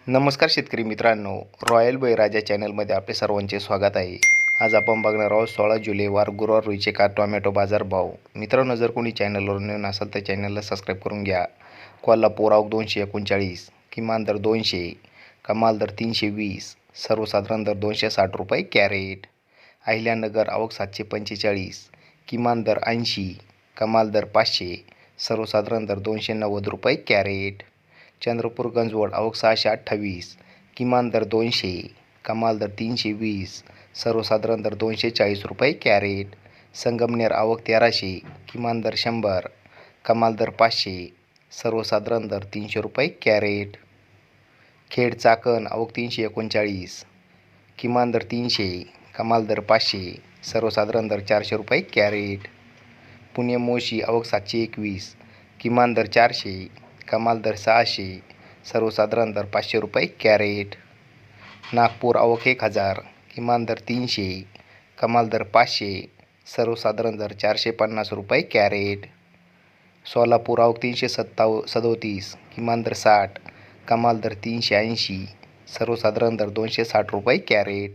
नमस्कार शेतकरी मित्रांनो, रॉयल बळीराजा चॅनलमध्ये आपले सर्वांचे स्वागत आहे. आज आपण बघणार आहोत 16 जुलै वार गुरुवार रोजीचे टोमॅटो बाजार भाव. मित्रांनो, जर कोणी चॅनलवर नवीन असाल तर चॅनलला सबस्क्राईब करून घ्या. कोल्हापूर आवक 239, किमान दर 200, कमाल दर 320, सर्वसाधारण दर 260 रुपये कॅरेट. अहिल्यानगर आवक 745, किमान दर 80, कमाल दर 500, सर्वसाधारण दर 290 रुपये कॅरेट. चंद्रपूर गंजवड आवक 628, किमान दर 200, कमाल दर 320, सर्वसाधारण दर 240 रुपये कॅरेट. संगमनेर आवक 1300, किमान दर 100, कमाल दर 500, सर्वसाधारण दर 300 रुपये कॅरेट. खेड चाकण आवक 339, किमान दर 300, कमाल दर 500, सर्वसाधारण दर 400 रुपये कॅरेट. पुणे मोशी आवक 721, किमान दर 400, कमाल दर 600, सर्वसाधारण दर 500 रुपये कॅरेट. नागपूर आवक 1000, किमान दर 300, कमाल दर 500, सर्वसाधारण दर 450 रुपये कॅरेट. सोलापूर आवक 337, किमान दर 60, कमाल दर 380, सर्वसाधारण दर 260 रुपये कॅरेट.